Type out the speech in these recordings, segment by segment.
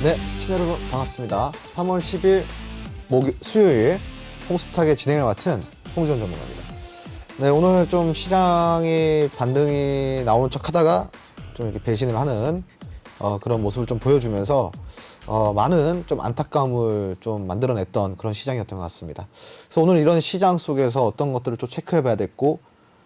네, 시청자 여러분 반갑습니다. 3월 10일 수요일 홍스탁의 진행을 맡은 홍지원 전문가입니다. 네, 오늘 좀 시장의 반등이 나오는 척 하다가 좀 이렇게 배신을 하는 그런 모습을 좀 보여주면서 많은 좀 안타까움을 좀 만들어냈던 그런 시장이었던 것 같습니다. 그래서 오늘 이런 시장 속에서 어떤 것들을 좀 체크해 봐야 됐고,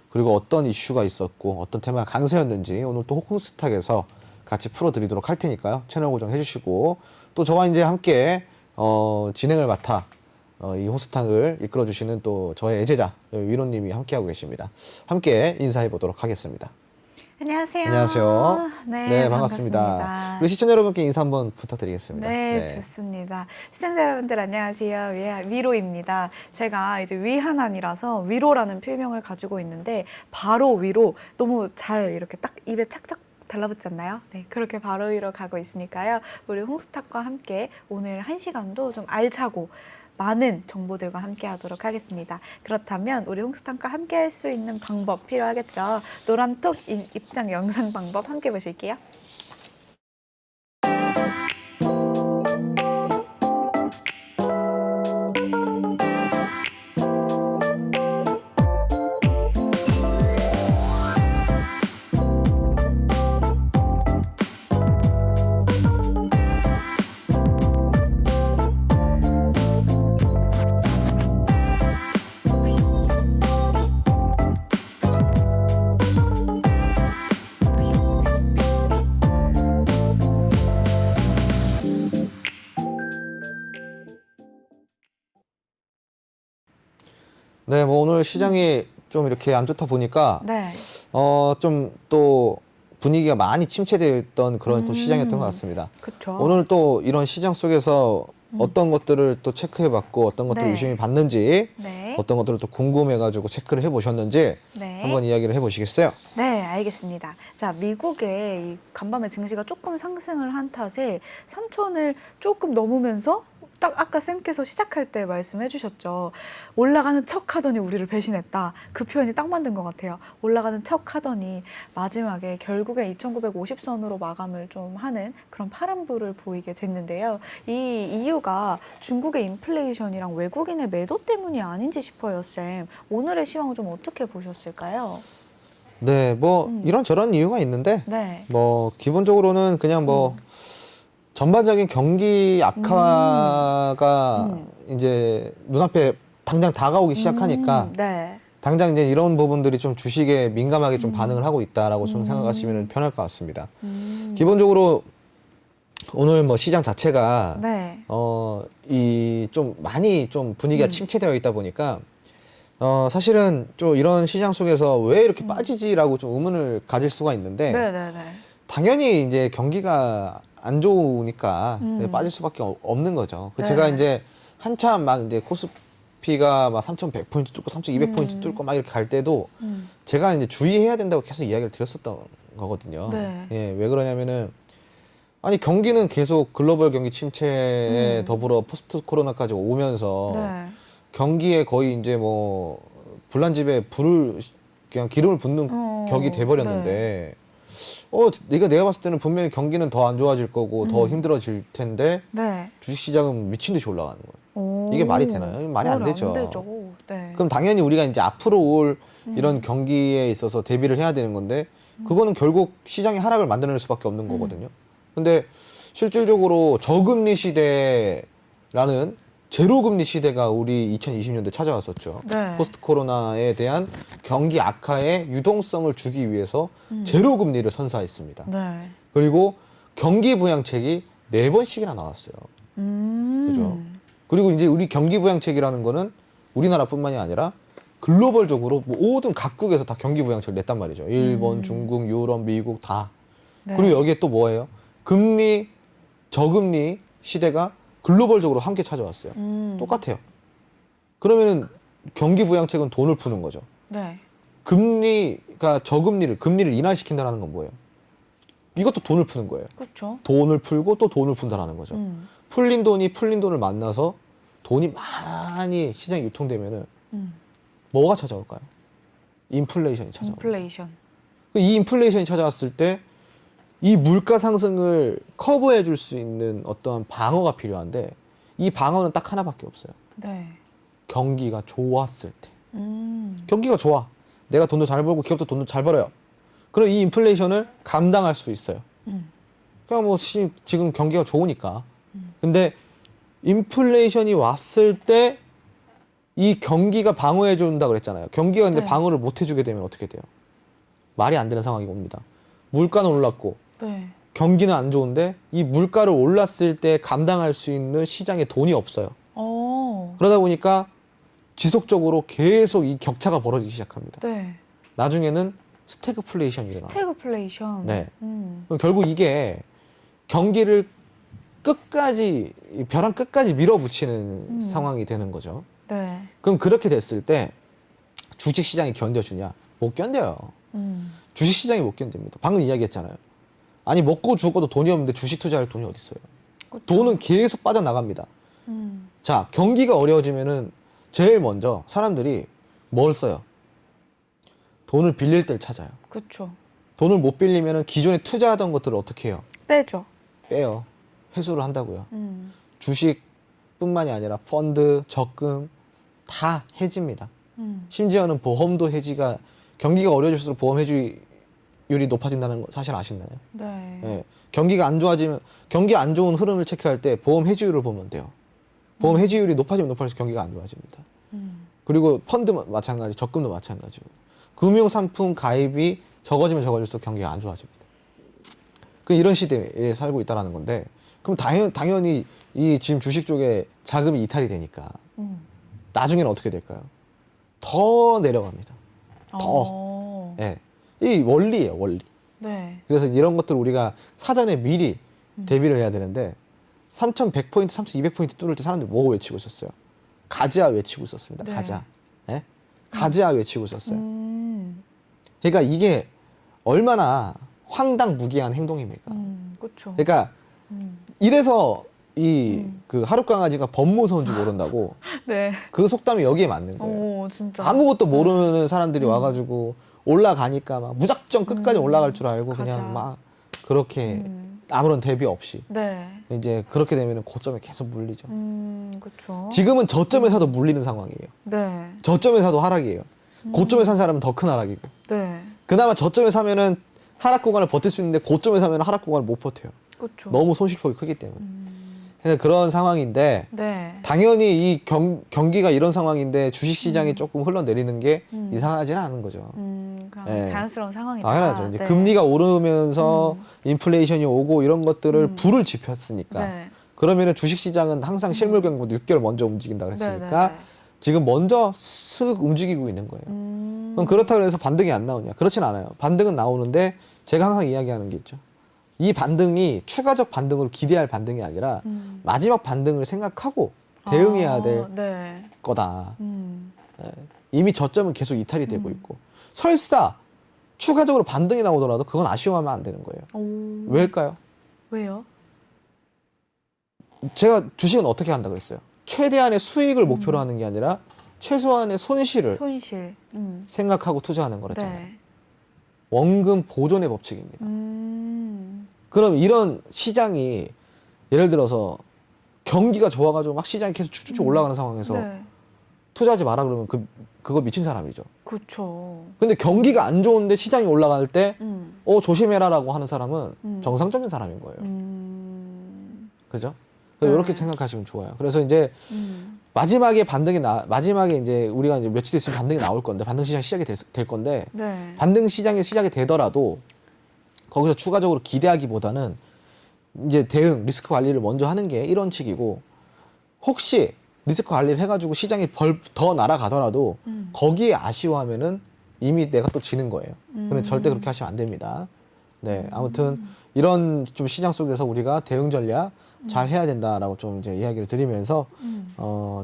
그리고 어떤 이슈가 있었고, 어떤 테마가 강세였는지 오늘 또 홍스탁에서 같이 풀어드리도록 할 테니까요. 채널 고정해 주시고, 또 저와 이제 함께 진행을 맡아 이 홍스탁을 이끌어 주시는 또 저의 애제자 위로님이 함께하고 계십니다. 함께 인사해 보도록 하겠습니다. 안녕하세요. 안녕하세요. 네, 반갑습니다. 우리 시청자 여러분께 인사 한번 부탁드리겠습니다. 네, 좋습니다. 시청자 여러분들 안녕하세요. 위로입니다. 제가 이제 위한안이라서 위로라는 필명을 가지고 있는데 바로 위로 너무 잘 이렇게 딱 입에 착착 달라붙지 않나요? 네, 그렇게 바로 위로 가고 있으니까요. 우리 홍스탁과 함께 오늘 1시간도 좀 알차고 많은 정보들과 함께 하도록 하겠습니다. 그렇다면 우리 홍스탁과 함께 할 수 있는 방법 필요하겠죠. 노란톡 입장 영상 방법 함께 보실게요. 네, 뭐 오늘 시장이 좀 이렇게 안 좋다 보니까 네. 좀 또 분위기가 많이 침체되어 있던 그런 또 시장이었던 것 같습니다. 그렇죠. 오늘 또 이런 시장 속에서 어떤 것들을 또 체크해봤고 어떤 것들을 네. 유심히 봤는지 네. 어떤 것들을 또 궁금해가지고 체크를 해보셨는지 네. 한번 이야기를 해보시겠어요? 네, 알겠습니다. 자, 미국의 이 간밤에 증시가 조금 상승을 한 탓에 3천을 조금 넘으면서 딱 아까 쌤께서 시작할 때 말씀해 주셨죠. 올라가는 척 하더니 우리를 배신했다. 그 표현이 딱 맞는 것 같아요. 올라가는 척 하더니 마지막에 결국에 2,950선으로 마감을 좀 하는 그런 파란불을 보이게 됐는데요. 이 이유가 중국의 인플레이션이랑 외국인의 매도 때문이 아닌지 싶어요, 쌤. 오늘의 시황을 좀 어떻게 보셨을까요? 네, 뭐 이런저런 이유가 있는데 네. 뭐 기본적으로는 그냥 뭐 전반적인 경기 악화가 이제 눈앞에 당장 다가오기 시작하니까 네. 당장 이제 이런 부분들이 좀 주식에 민감하게 좀 반응을 하고 있다라고 좀 생각하시면 편할 것 같습니다. 기본적으로 오늘 뭐 시장 자체가 네. 이 좀 많이 좀 분위기가 침체되어 있다 보니까 사실은 좀 이런 시장 속에서 왜 이렇게 빠지지라고 좀 의문을 가질 수가 있는데 네네네. 당연히 이제 경기가 안 좋으니까 빠질 수밖에 없는 거죠. 네. 제가 이제 한참 막 이제 코스피가 막 3,100포인트 뚫고 3,200포인트 뚫고 막 이렇게 갈 때도 제가 이제 주의해야 된다고 계속 이야기를 드렸었던 거거든요. 네. 예, 왜 그러냐면은 아니 경기는 계속 글로벌 경기 침체에 더불어 포스트 코로나까지 오면서 네. 경기에 거의 이제 뭐 불난집에 불을 그냥 기름을 붓는 격이 돼버렸는데 내가 봤을 때는 분명히 경기는 더 안 좋아질 거고 더 힘들어질 텐데 네. 주식시장은 미친 듯이 올라가는 거예요. 오. 이게 말이 되나요? 말이 안 되죠. 안 되죠. 네. 그럼 당연히 우리가 이제 앞으로 올 이런 경기에 있어서 대비를 해야 되는 건데 그거는 결국 시장의 하락을 만들어낼 수밖에 없는 거거든요. 근데 실질적으로 저금리 시대라는 제로금리 시대가 우리 2020년대 찾아왔었죠. 네. 포스트 코로나에 대한 경기 악화에 유동성을 주기 위해서 제로금리를 선사했습니다. 네. 그리고 경기 부양책이 4번씩이나 나왔어요. 그죠? 그리고 이제 우리 경기 부양책이라는 거는 우리나라뿐만이 아니라 글로벌적으로 모든 각국에서 다 경기 부양책을 냈단 말이죠. 일본, 중국, 유럽, 미국 다. 네. 그리고 여기에 또 뭐예요? 금리, 저금리 시대가 글로벌적으로 함께 찾아왔어요. 똑같아요. 그러면은 경기 부양책은 돈을 푸는 거죠. 네. 금리가 금리를 인하시킨다는 건 뭐예요? 이것도 돈을 푸는 거예요. 그렇죠. 돈을 풀고 또 돈을 푼다라는 거죠. 풀린 돈을 만나서 돈이 많이 시장에 유통되면은 뭐가 찾아올까요? 인플레이션이 찾아옵니다. 인플레이션. 이 인플레이션이 찾아왔을 때 이 물가 상승을 커버해 줄 수 있는 어떤 방어가 필요한데 이 방어는 딱 하나밖에 없어요. 네. 경기가 좋았을 때. 경기가 좋아. 내가 돈도 잘 벌고 기업도 돈도 잘 벌어요. 그럼 이 인플레이션을 감당할 수 있어요. 그러니까 뭐 지금 경기가 좋으니까. 근데 인플레이션이 왔을 때 이 경기가 방어해 준다 그랬잖아요. 경기가 근데 네. 방어를 못 해주게 되면 어떻게 돼요? 말이 안 되는 상황이 옵니다. 물가는 올랐고 네. 경기는 안 좋은데 이 물가를 올랐을 때 감당할 수 있는 시장에 돈이 없어요. 그러다 보니까 지속적으로 계속 이 격차가 벌어지기 시작합니다. 네. 나중에는 스태그플레이션이 일어나요. 스태그플레이션. 네. 그럼 결국 이게 경기를 끝까지 이 벼랑 끝까지 밀어붙이는 상황이 되는 거죠. 네. 그럼 그렇게 됐을 때 주식 시장이 견뎌주냐? 못 견뎌요. 주식 시장이 못 견딥니다. 방금 이야기했잖아요. 아니 먹고 죽어도 돈이 없는데 주식 투자할 돈이 어디 있어요? 그쵸. 돈은 계속 빠져나갑니다. 자, 경기가 어려워지면은 제일 먼저 사람들이 뭘 써요? 돈을 빌릴 때를 찾아요. 그렇죠. 돈을 못 빌리면은 기존에 투자하던 것들을 어떻게 해요? 빼죠. 빼요. 회수를 한다고요. 주식뿐만이 아니라 펀드, 적금 다 해지입니다. 심지어는 보험도 해지가 경기가 어려질수록 보험 해지율이 높아진다는 거 사실 아시나요? 네. 예. 경기가 안 좋아지면 경기 안 좋은 흐름을 체크할 때 보험 해지율을 보면 돼요. 보험 해지율이 높아지면 높아질수록 경기가 안 좋아집니다. 그리고 펀드 마찬가지, 적금도 마찬가지고 금융 상품 가입이 적어지면 적어질수록 경기가 안 좋아집니다. 그 이런 시대에 살고 있다라는 건데 그럼 당연히 이 지금 주식 쪽에 자금이 이탈이 되니까 나중에는 어떻게 될까요? 더 내려갑니다. 더. 예. 이 원리예요, 원리. 네. 그래서 이런 것들을 우리가 사전에 미리 대비를 해야 되는데 3,100포인트, 3,200포인트 뚫을 때 사람들이 뭐 외치고 있었어요? 가즈아 외치고 있었습니다. 네. 가즈아. 예? 가즈아 외치고 있었어요. 그러니까 이게 얼마나 황당무계한 행동입니까? 그렇죠. 그러니까 이래서 이 그 하루 강아지가 법무서인지 모른다고 네. 그 속담이 여기에 맞는 거예요. 오, 진짜. 아무것도 모르는 사람들이 와가지고 올라가니까 막 무작정 끝까지 올라갈 줄 알고 가자. 그냥 막 그렇게 아무런 대비 없이 네. 이제 그렇게 되면 고점에 계속 물리죠. 그렇죠. 지금은 저점에서도 물리는 상황이에요. 네. 저점에서도 하락이에요. 고점에 산 사람은 더 큰 하락이고. 네. 그나마 저점에 사면은 하락 구간을 버틸 수 있는데 고점에 사면 하락 구간을 못 버텨요. 그렇죠. 너무 손실폭이 크기 때문에. 그래서 그런 상황인데 네. 당연히 이 경기가 이런 상황인데 주식시장이 조금 흘러내리는 게 이상하지는 않은 거죠. 그냥 네. 자연스러운 상황이다. 당연하죠. 이제 네. 금리가 오르면서 인플레이션이 오고 이런 것들을 불을 지폈으니까 네. 그러면은 주식시장은 항상 실물 경고도 6개월 먼저 움직인다 그랬으니까 네, 네, 네. 지금 먼저 슥 움직이고 있는 거예요. 그럼 그렇다고 해서 반등이 안 나오냐? 그렇진 않아요. 반등은 나오는데 제가 항상 이야기하는 게 있죠. 이 반등이 추가적 반등으로 기대할 반등이 아니라 마지막 반등을 생각하고 대응해야 될 네. 거다. 예. 이미 저점은 계속 이탈이 되고 있고 설사 추가적으로 반등이 나오더라도 그건 아쉬워하면 안 되는 거예요. 오. 왜일까요? 왜요? 제가 주식은 어떻게 한다 그랬어요? 최대한의 수익을 목표로 하는 게 아니라 최소한의 손실을 손실. 생각하고 투자하는 거랬잖아요. 네. 원금 보존의 법칙입니다. 그럼 이런 시장이 예를 들어서 경기가 좋아가지고 막 시장이 계속 쭉쭉쭉 올라가는 상황에서 네. 투자하지 마라 그러면 그거 미친 사람이죠. 그렇죠. 근데 경기가 안 좋은데 시장이 올라갈 때 조심해라라고 하는 사람은 정상적인 사람인 거예요. 그죠? 네. 이렇게 생각하시면 좋아요. 그래서 이제 마지막에 마지막에 이제 우리가 이제 며칠 있으면 반등이 나올 건데 반등 시장 시작이 될 건데 네. 반등 시장이 시작이 되더라도 거기서 추가적으로 기대하기보다는 이제 대응 리스크 관리를 먼저 하는 게 1원칙이고 혹시 리스크 관리를 해가지고 시장이 더 날아가더라도 거기에 아쉬워하면은 이미 내가 또 지는 거예요. 그런데 절대 그렇게 하시면 안 됩니다. 네, 아무튼 이런 좀 시장 속에서 우리가 대응 전략 잘 해야 된다라고 좀 이제 이야기를 드리면서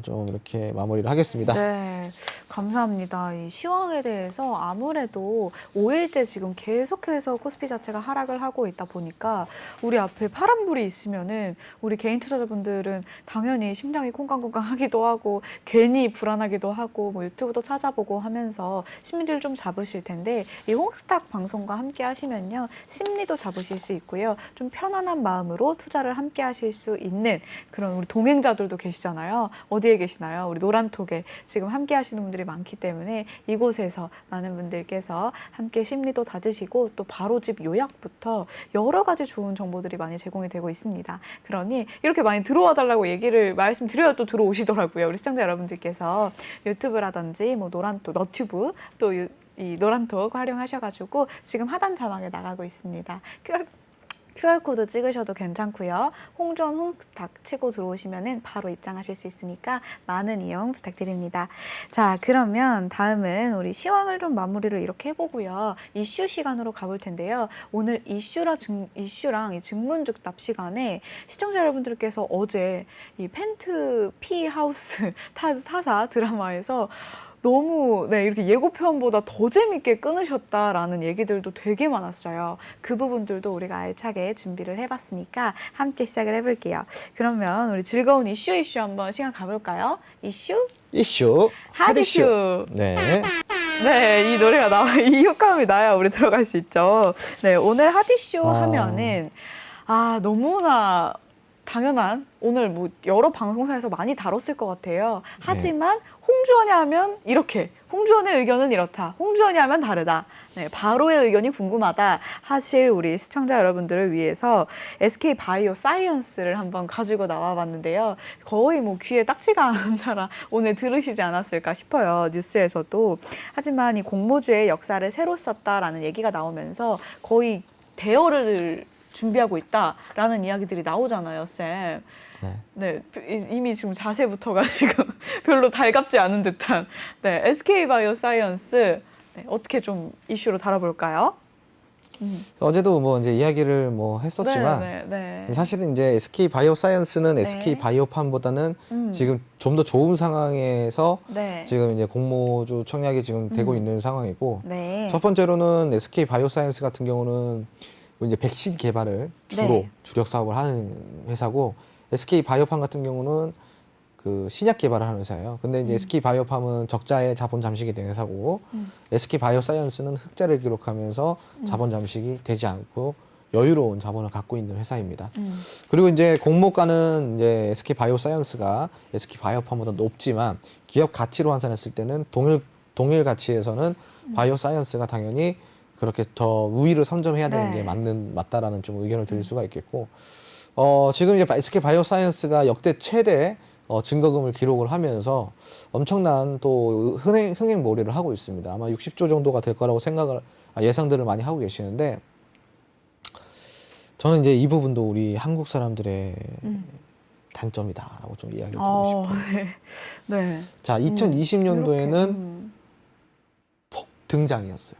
좀 이렇게 마무리를 하겠습니다. 네, 감사합니다. 이 시황에 대해서 아무래도 5일째 지금 계속해서 코스피 자체가 하락을 하고 있다 보니까 우리 앞에 파란불이 있으면은 우리 개인 투자자분들은 당연히 심장이 콩강콩강 하기도 하고 괜히 불안하기도 하고 뭐 유튜브도 찾아보고 하면서 심리를 좀 잡으실 텐데 이 홍스탁 방송과 함께 하시면요. 심리도 잡으실 수 있고요. 좀 편안한 마음으로 투자를 함께 하실 수 있는 그런 우리 동행자들도 계시잖아요. 어디에 계시나요? 우리 노란톡에 지금 함께 하시는 분들이 많기 때문에 이곳에서 많은 분들께서 함께 심리도 다지시고 또 바로 집 요약부터 여러 가지 좋은 정보들이 많이 제공이 되고 있습니다. 그러니 이렇게 많이 들어와 달라고 얘기를 말씀드려야 또 들어오시더라고요. 우리 시청자 여러분들께서 유튜브라든지 뭐 노란톡, 너튜브 또 이 노란톡 활용하셔가지고 지금 하단 자막에 나가고 있습니다. QR코드 찍으셔도 괜찮고요. 홍전 홍스탁 치고 들어오시면은 바로 입장하실 수 있으니까 많은 이용 부탁드립니다. 자, 그러면 다음은 우리 시황을 좀 마무리를 이렇게 해보고요. 이슈 시간으로 가볼 텐데요. 오늘 이슈랑 이 증문즉답 시간에 시청자 여러분들께서 어제 이 펜트 피 하우스 타사 드라마에서 너무 이렇게 예고편보다 더 재밌게 끊으셨다라는 얘기들도 되게 많았어요. 그 부분들도 우리가 알차게 준비를 해봤으니까 함께 시작을 해볼게요. 그러면 우리 즐거운 이슈 한번 시간 가볼까요? 이슈 핫이슈. 네. 네, 이 노래가 이 효과음이 나야 우리 들어갈 수 있죠. 네, 오늘 핫이슈 하면은 너무나 당연한 오늘 뭐 여러 방송사에서 많이 다뤘을 것 같아요. 하지만 홍주원이 하면 이렇게, 홍주원의 의견은 이렇다, 홍주원이 하면 다르다. 네, 바로의 의견이 궁금하다 하실 우리 시청자 여러분들을 위해서 SK 바이오 사이언스를 한번 가지고 나와봤는데요. 거의 뭐 귀에 딱지가 않잖아 오늘 들으시지 않았을까 싶어요. 뉴스에서도. 하지만 이 공모주의 역사를 새로 썼다라는 얘기가 나오면서 거의 대여를 준비하고 있다라는 이야기들이 나오잖아요, 쌤. 네, 이미 지금 자세부터가 지금 별로 달갑지 않은 듯한 SK 바이오 사이언스 어떻게 좀 이슈로 다뤄볼까요? 어제도 뭐 이제 이야기를 뭐 했었지만 사실은 이제 SK 바이오 사이언스는 SK 바이오팜보다는 지금 좀 더 좋은 상황에서 지금 이제 공모주 청약이 지금 되고 있는 상황이고 첫 번째로는 SK 바이오 사이언스 같은 경우는 이제 백신 개발을 주로 주력 사업을 하는 회사고 SK 바이오팜 같은 경우는 그 신약 개발을 하는 회사예요. 근데 이제 SK 바이오팜은 적자의 자본 잠식이 된 회사고 SK 바이오 사이언스는 흑자를 기록하면서 자본 잠식이 되지 않고 여유로운 자본을 갖고 있는 회사입니다. 그리고 이제 공모가는 이제 SK 바이오 사이언스가 SK 바이오팜보다 높지만 기업 가치로 환산했을 때는 동일 가치에서는 바이오 사이언스가 당연히 그렇게 더 우위를 선점해야 되는 게 맞다라는 좀 의견을 드릴 수가 있겠고, 지금 이제 SK 바이오 사이언스가 역대 최대 증거금을 기록을 하면서 엄청난 또 흥행몰이를 하고 있습니다. 아마 60조 정도가 될 거라고 예상들을 많이 하고 계시는데, 저는 이제 이 부분도 우리 한국 사람들의 단점이다라고 좀 이야기를 드리고 싶어요. 자, 2020년도에는 폭등장이었어요.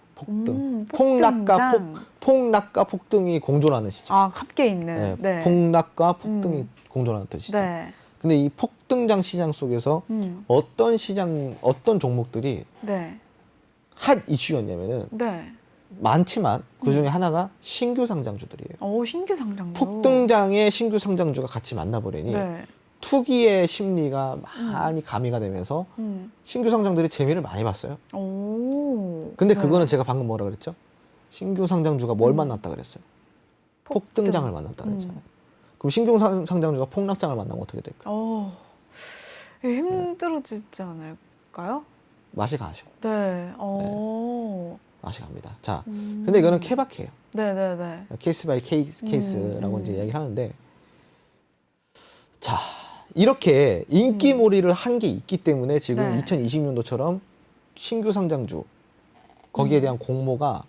폭락과 폭등이 공존하는 시점. 함께 있는. 폭락과 폭등이 공존하는 시점. 근데 이 폭등장 시장 속에서 어떤 종목들이 핫 이슈였냐면은 많지만 그 중에 하나가 신규 상장주들이에요. 신규 상장주. 폭등장에 신규 상장주가 같이 만나버리니 투기의 심리가 많이 가미가 되면서 신규 상장들이 재미를 많이 봤어요. 근데 그거는 제가 방금 뭐라 그랬죠? 신규 상장주가 뭘 만났다 그랬어요? 폭등장을 만났다 그랬잖아요. 그럼 신규 상장주가 폭락장을 만나면 어떻게 될까요? 힘들어지지 않을까요? 맛이 가죠. 맛이 갑니다. 자, 근데 이거는 케바케예요. 케이스 바이 케이스라고 이제 이야기하는데, 자, 이렇게 인기몰이를 한 게 있기 때문에 지금 2020년도처럼 신규 상장주 거기에 대한 공모가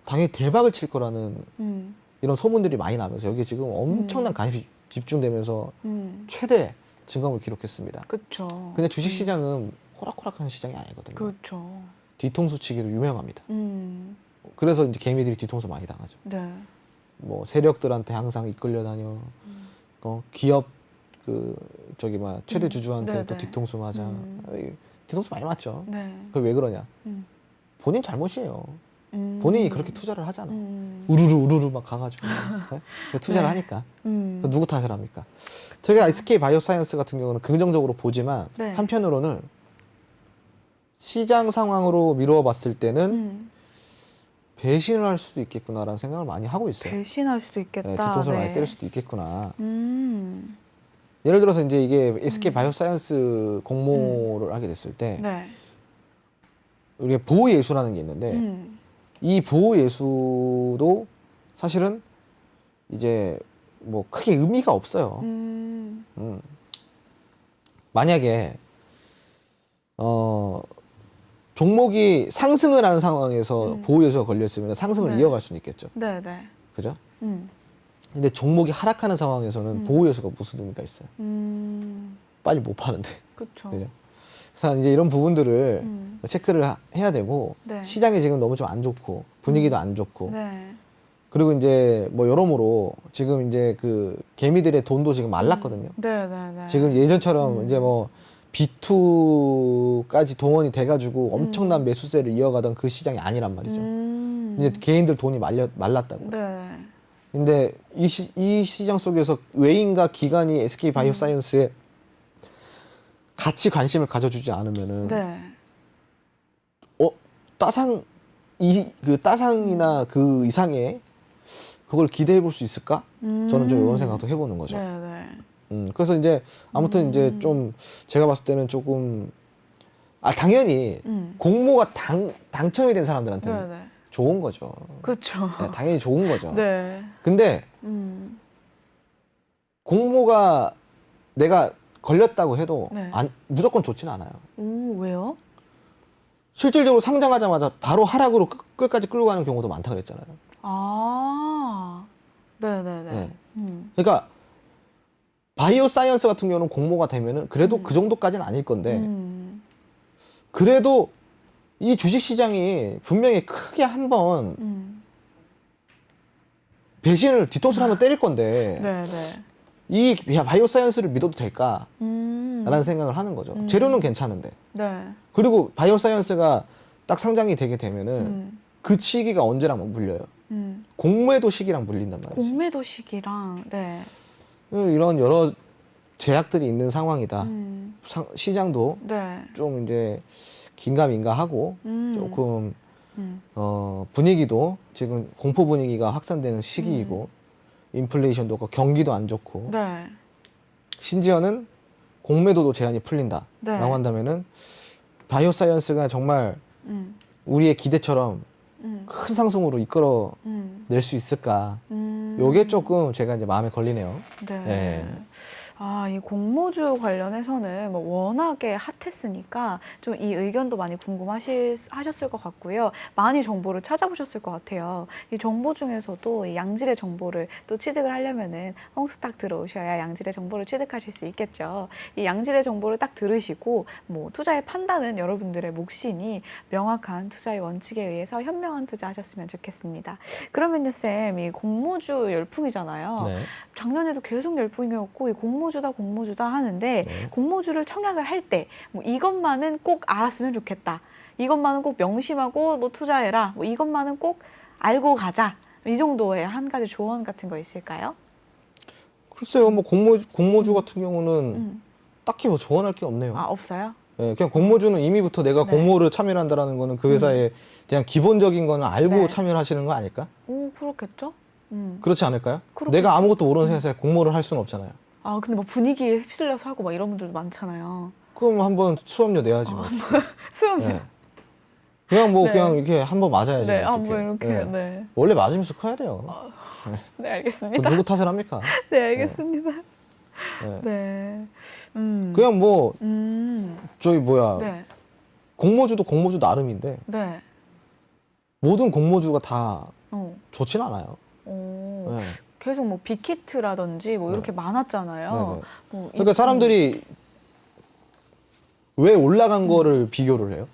당연히 대박을 칠 거라는 이런 소문들이 많이 나면서 여기에 지금 엄청난 관심이 집중되면서 최대 증감을 기록했습니다. 근데 주식시장은 호락호락한 시장이 아니거든요. 뒤통수 치기로 유명합니다. 그래서 이제 개미들이 뒤통수 많이 당하죠. 뭐 세력들한테 항상 이끌려 다녀. 기업 그 저기 막 최대 주주한테 네네. 또 뒤통수 맞아. 뒤통수 많이 맞죠. 네. 그게 왜 그러냐? 음. 본인 잘못이에요. 본인이 그렇게 투자를 하잖아. 우르르 막 가가지고 네? 투자를 네. 하니까 누구 탓을 합니까? 저희가 SK 바이오사이언스 같은 경우는 긍정적으로 보지만 네. 한편으로는 시장 상황으로 미루어 봤을 때는 배신을 할 수도 있겠구나라는 생각을 많이 하고 있어요. 배신할 수도 있겠다. 네, 뒤통수를 네. 많이 때릴 수도 있겠구나. 음. 예를 들어서 이제 이게 SK 바이오사이언스 공모를 하게 됐을 때 네. 우리가 보호예수라는 게 있는데 이 보호예수도 사실은 이제 뭐 크게 의미가 없어요. 만약에 종목이 상승을 하는 상황에서 보호예수가 걸렸으면 상승을 네. 이어갈 수는 있겠죠. 네, 네. 그죠? 근데 종목이 하락하는 상황에서는 보호예수가 무슨 의미가 있어요? 빨리 못 파는데. 그렇죠. 그죠? 그래서 이제 이런 부분들을 체크를 해야 되고 네. 시장이 지금 너무 좀 안 좋고 분위기도 안 좋고 네. 그리고 이제 뭐 여러모로 지금 이제 그 개미들의 돈도 지금 말랐거든요. 네, 네, 네. 지금 예전처럼 이제 뭐 B2까지 동원이 돼가지고 엄청난 매수세를 이어가던 그 시장이 아니란 말이죠. 이제 개인들 돈이 말랐다고. 네. 근데 이 시장 속에서 외인과 기관이 SK 바이오사이언스에 같이 관심을 가져주지 않으면은 네. 따상이나 그 이상의 그걸 기대해 볼 수 있을까? 저는 좀 이런 생각도 해보는 거죠. 네, 네. 그래서 이제 아무튼 이제 좀 제가 봤을 때는 조금 당연히 공모가 당첨이 된 사람들한테는 네, 네. 좋은 거죠. 그렇죠. 네, 당연히 좋은 거죠. 네. 근데 공모가 내가 걸렸다고 해도 네. 무조건 좋지는 않아요. 오, 왜요? 실질적으로 상장하자마자 바로 하락으로 끝까지 끌고 가는 경우도 많다 그랬잖아요. 아, 네네네. 네. 그러니까 바이오 사이언스 같은 경우는 공모가 되면은 그래도 그 정도까지는 아닐 건데 그래도 이 주식 시장이 분명히 크게 한번 배신을 뒤통수를 한번 때릴 건데 네네. 이 바이오 사이언스를 믿어도 될까? 라는 생각을 하는 거죠. 재료는 괜찮은데. 네. 그리고 바이오 사이언스가 딱 상장이 되게 되면은 그 시기가 언제랑 물려요. 공매도 시기랑 물린단 말이지. 공매도 시기랑, 네. 이런 여러 제약들이 있는 상황이다. 시장도 네. 좀 이제 긴가민가하고 조금 분위기도 지금 공포 분위기가 확산되는 시기이고 인플레이션도 없고 경기도 안 좋고 네. 심지어는 공매도도 제한이 풀린다라고 네. 한다면은 바이오 사이언스가 정말 우리의 기대처럼 큰 상승으로 이끌어 낼 수 있을까? 요게 조금 제가 이제 마음에 걸리네요. 네. 예. 아, 이 공모주 관련해서는 뭐 워낙에 핫했으니까 좀 이 의견도 많이 궁금하셨을 것 같고요. 많이 정보를 찾아보셨을 것 같아요. 이 정보 중에서도 이 양질의 정보를 또 취득을 하려면은 홈스탁 들어오셔야 양질의 정보를 취득하실 수 있겠죠. 이 양질의 정보를 딱 들으시고 뭐 투자의 판단은 여러분들의 몫이니 명확한 투자의 원칙에 의해서 현명한 투자하셨으면 좋겠습니다. 그러면요, 쌤, 이 공모주 열풍이잖아요. 네. 작년에도 계속 열풍이었고 이 공모주다 하는데 네. 공모주를 청약을 할 때 뭐 이것만은 꼭 알았으면 좋겠다. 이것만은 꼭 명심하고 뭐 투자해라. 뭐 이것만은 꼭 알고 가자. 이 정도의 한 가지 조언 같은 거 있을까요? 글쎄요, 뭐 공모주 같은 경우는 딱히 뭐 조언할 게 없네요. 아, 없어요? 예, 그냥 공모주는 이미부터 내가 네. 공모를 참여를 한다라는 거는 그 회사에 대한 기본적인 거는 알고 네. 참여를 하시는 거 아닐까? 오, 그렇겠죠? 그렇지 않을까요? 그렇겠죠. 내가 아무것도 모르는 회사에 공모를 할 수는 없잖아요. 아, 근데 뭐 분위기에 휩쓸려서 하고 막 이런 분들도 많잖아요. 그럼 한번 수업료 내야지 뭐. 수업. 예. 그냥 뭐 네. 그냥 이렇게 한번 맞아야지. 네, 뭐 한번 어떡해. 이렇게. 예. 네. 원래 맞으면서 커야 돼요. 네, 그 알겠습니다. 누구 탓을 합니까? 네, 알겠습니다. 예. 네. 그냥 뭐 저희 뭐야 네. 공모주도 공모주 나름인데 네. 모든 공모주가 다 어. 좋진 않아요. 오. 예. 계속 뭐 빅히트라든지 뭐 이렇게 많았잖아요. 네네. 뭐 그러니까 사람들이 왜 올라간 거를 비교를 해요?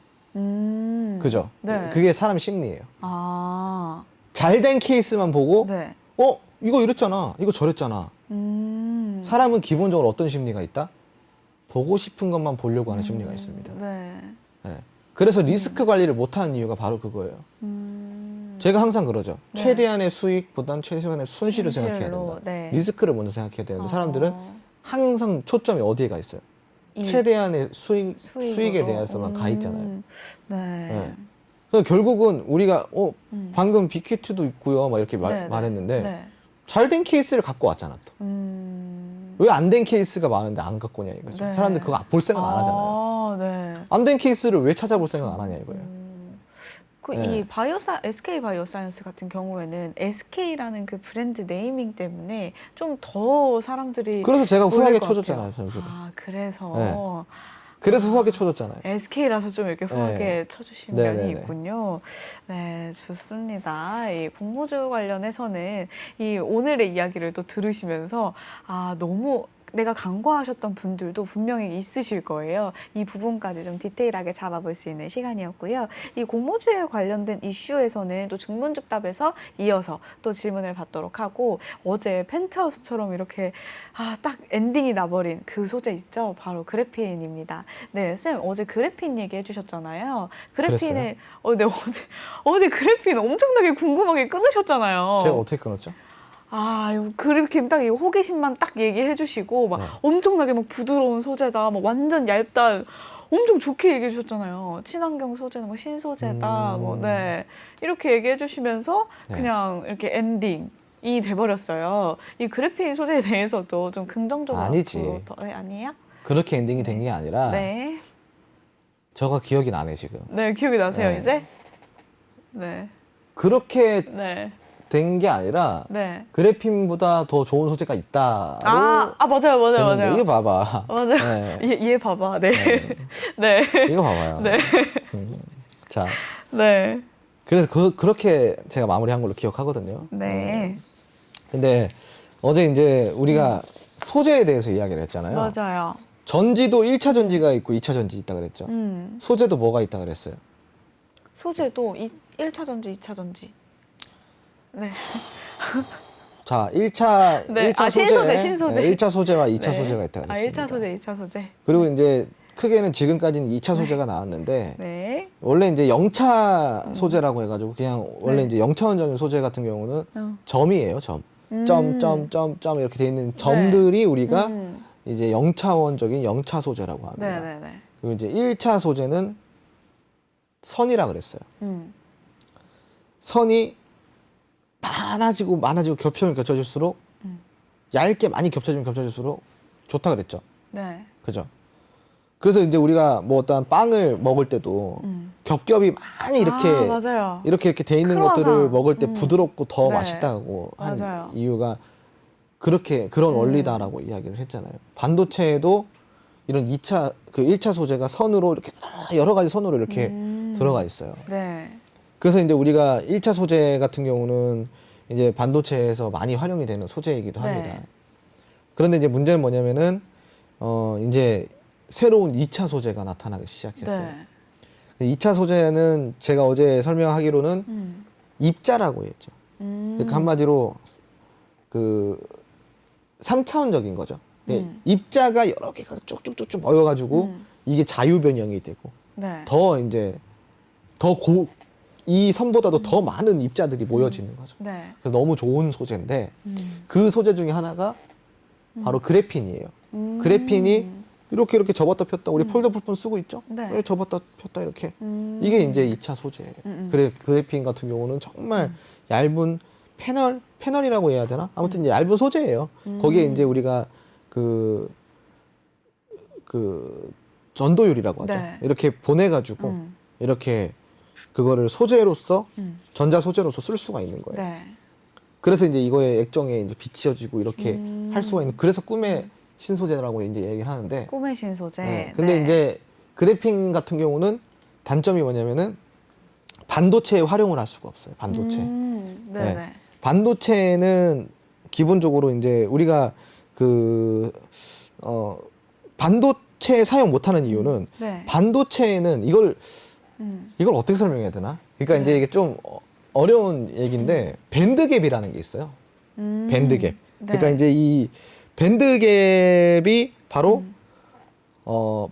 그죠? 네. 그게 사람 심리예요. 아. 잘 된 케이스만 보고 네. 이거 이랬잖아. 이거 저랬잖아. 사람은 기본적으로 어떤 심리가 있다? 보고 싶은 것만 보려고 하는 심리가 있습니다. 네. 네. 그래서 리스크 관리를 못하는 이유가 바로 그거예요. 제가 항상 그러죠. 네. 최대한의 수익보단 최소한의 손실을 생각해야 된다. 네. 리스크를 먼저 생각해야 되는데 사람들은 항상 초점이 어디에 가 있어요? 이 최대한의 수익에 수익으로? 대해서만 가 있잖아요. 네. 네. 그러니까 결국은 우리가 음. 방금 빅히트도 있고요, 막 이렇게 네, 네. 말했는데 네. 잘 된 케이스를 갖고 왔잖아 또. 왜 안 된 케이스가 많은데 안 갖고 오냐 이거죠. 네. 사람들 그거 볼 생각 안 하잖아요. 아, 네. 안 된 케이스를 왜 찾아볼 생각 안 하냐 이거예요. 네. 이 SK 바이오사이언스 같은 경우에는 SK라는 그 브랜드 네이밍 때문에 좀 더 사람들이 그래서 제가 몰릴 후하게 것 쳐줬잖아요, 같아요. 점수를. 아, 그래서 네. 그래서 후하게 쳐줬잖아요. SK라서 좀 이렇게 후하게 네. 쳐주신 네, 면이 네, 네. 있군요. 네, 좋습니다. 이 공모주 관련해서는 이 오늘의 이야기를 또 들으시면서 너무 내가 간과하셨던 분들도 분명히 있으실 거예요. 이 부분까지 좀 디테일하게 잡아볼 수 있는 시간이었고요. 이 공모주에 관련된 이슈에서는 또 증문즉답에서 이어서 또 질문을 받도록 하고 어제 펜트하우스처럼 이렇게 딱 엔딩이 나버린 그 소재 있죠? 바로 그래핀입니다. 네, 쌤 어제 그래핀 얘기해 주셨잖아요. 그래핀에 네, 어제 그래핀 엄청나게 궁금하게 끊으셨잖아요. 제가 어떻게 끊었죠? 그렇게 딱 이 호기심만 딱 얘기해 주시고 막 네. 엄청나게 막 부드러운 소재다, 막 완전 얇다, 엄청 좋게 얘기해 주셨잖아요. 친환경 소재는 뭐 신소재다, 네. 이렇게 얘기해 주시면서 네. 그냥 이렇게 엔딩이 돼버렸어요. 이 그래핀 소재에 대해서도 좀 긍정적으로 아니지. 앞으로 네, 아니에요? 그렇게 엔딩이 된 게 아니라 네. 저가 기억이 나네 지금. 네, 기억이 나세요, 네. 이제? 네. 그렇게 네. 된 게 아니라 네. 그래핀보다 더 좋은 소재가 있다로 맞아요. 됐는데 이거 봐봐. 맞아요. 네. 얘 봐봐. 네. 네. 이거 봐봐요. 네. 자, 네. 그래서 그렇게 제가 마무리한 걸로 기억하거든요. 네. 근데 어제 이제 우리가 소재에 대해서 이야기를 했잖아요. 맞아요. 전지도 1차 전지가 있고 2차 전지 있다 그랬죠. 소재도 뭐가 있다 그랬어요. 소재도 1차 전지, 2차 전지. 네. 자, 1차 네. 1차 신소재. 네, 1차 소재와 2차 네. 소재가 있다 그랬습니다. 1차 소재, 2차 소재. 그리고 이제 크게는 지금까지는 2차 소재가 나왔는데 네. 원래 이제 0차 소재라고 해가지고 그냥 원래 네. 이제 0차원적인 소재 같은 경우는 점이에요, 점. 점 이렇게 돼 있는 점들이 우리가 이제 0차원적인 0차 소재라고 합니다. 네네네. 그리고 이제 1차 소재는 선이라 그랬어요. 선이 많아지고 겹쳐지면 겹쳐질수록 얇게 많이 겹쳐지면 겹쳐질수록 좋다 그랬죠. 네. 그죠? 그래서 이제 우리가 뭐 어떤 빵을 먹을 때도 겹겹이 많이 맞아요. 이렇게 돼 있는 크루아상. 것들을 먹을 때 부드럽고 더 네. 맛있다고 한 맞아요. 이유가 그런 원리다라고 이야기를 했잖아요. 반도체에도 이런 1차 소재가 선으로 이렇게 여러 가지 선으로 이렇게 들어가 있어요. 네. 그래서 이제 우리가 1차 소재 같은 경우는 이제 반도체에서 많이 활용이 되는 소재이기도 합니다. 네. 그런데 이제 문제는 뭐냐면은 이제 새로운 2차 소재가 나타나기 시작했어요. 네. 2차 소재는 제가 어제 설명하기로는 입자라고 했죠. 그러니까 한마디로 그 3차원적인 거죠. 입자가 여러 개가 쭉쭉쭉쭉 모여가지고 이게 자유 변형이 되고 네. 더 이제 이 선보다도 더 많은 입자들이 모여지는 거죠. 네. 그래서 너무 좋은 소재인데 그 소재 중에 하나가 바로 그래핀이에요. 그래핀이 이렇게 접었다 폈다 우리 폴더풀폰 쓰고 있죠? 네. 이렇게 접었다 폈다 이렇게 이게 이제 2차 소재예요. 그래핀 같은 경우는 정말 얇은 패널이라고 해야 되나? 아무튼 이제 얇은 소재예요. 거기에 이제 우리가 그 전도율이라고 하죠. 네. 이렇게 보내가지고 이렇게 그거를 소재로서 전자 소재로서 쓸 수가 있는 거예요. 네. 그래서 이제 이거에 액정에 이제 비치어지고 이렇게 할 수가 있는. 그래서 꿈의 신소재라고 이제 얘기를 하는데. 꿈의 신소재. 네. 근데 네. 이제 그래핀 같은 경우는 단점이 뭐냐면은 반도체에 활용을 할 수가 없어요. 반도체. 네네. 네. 반도체는 기본적으로 이제 우리가 반도체 사용 못하는 이유는 네. 반도체에는 이걸 어떻게 설명해야 되나? 그러니까 이제 이게 좀 어려운 얘기인데 밴드갭이라는 게 있어요. 밴드갭. 네. 그러니까 이제 이 밴드갭이 바로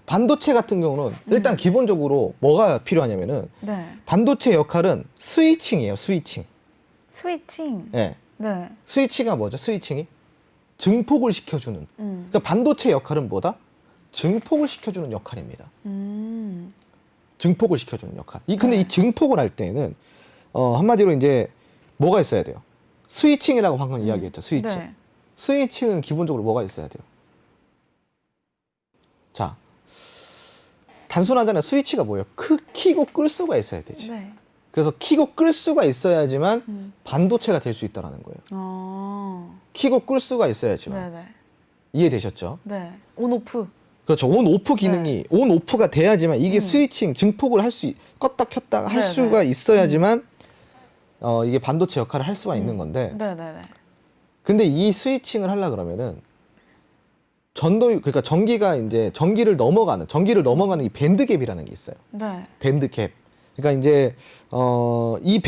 반도체 같은 경우는 일단 기본적으로 뭐가 필요하냐면은 네. 반도체 역할은 스위칭이에요. 스위칭. 스위칭. 예. 네. 스위치가 뭐죠? 스위칭이 증폭을 시켜주는. 그러니까 반도체 역할은 뭐다? 증폭을 시켜주는 역할입니다. 증폭을 시켜주는 역할. 근데 네. 이 증폭을 할 때는 한마디로 이제 뭐가 있어야 돼요? 스위칭이라고 방금 이야기했죠. 스위칭. 네. 스위칭은 기본적으로 뭐가 있어야 돼요? 자, 단순하잖아요. 스위치가 뭐예요? 키고 끌 수가 있어야 되지. 네. 그래서 키고 끌 수가 있어야지만 반도체가 될 수 있다는 거예요. 키고 끌 수가 있어야지만. 네네. 이해되셨죠? 네. 온오프. 그렇죠. 온 오프 기능이 온 오프가 돼야지만 이게 스위칭 증폭을 할 수 껐다 켰다가 할 네네. 수가 있어야지만 이게 반도체 역할을 할 수가 있는 건데. 네네네. 근데 이 스위칭을 하려 그러면은 그러니까 전기를 넘어가는 이 밴드갭이라는 게 있어요. 네. 밴드갭. 그러니까 이제 이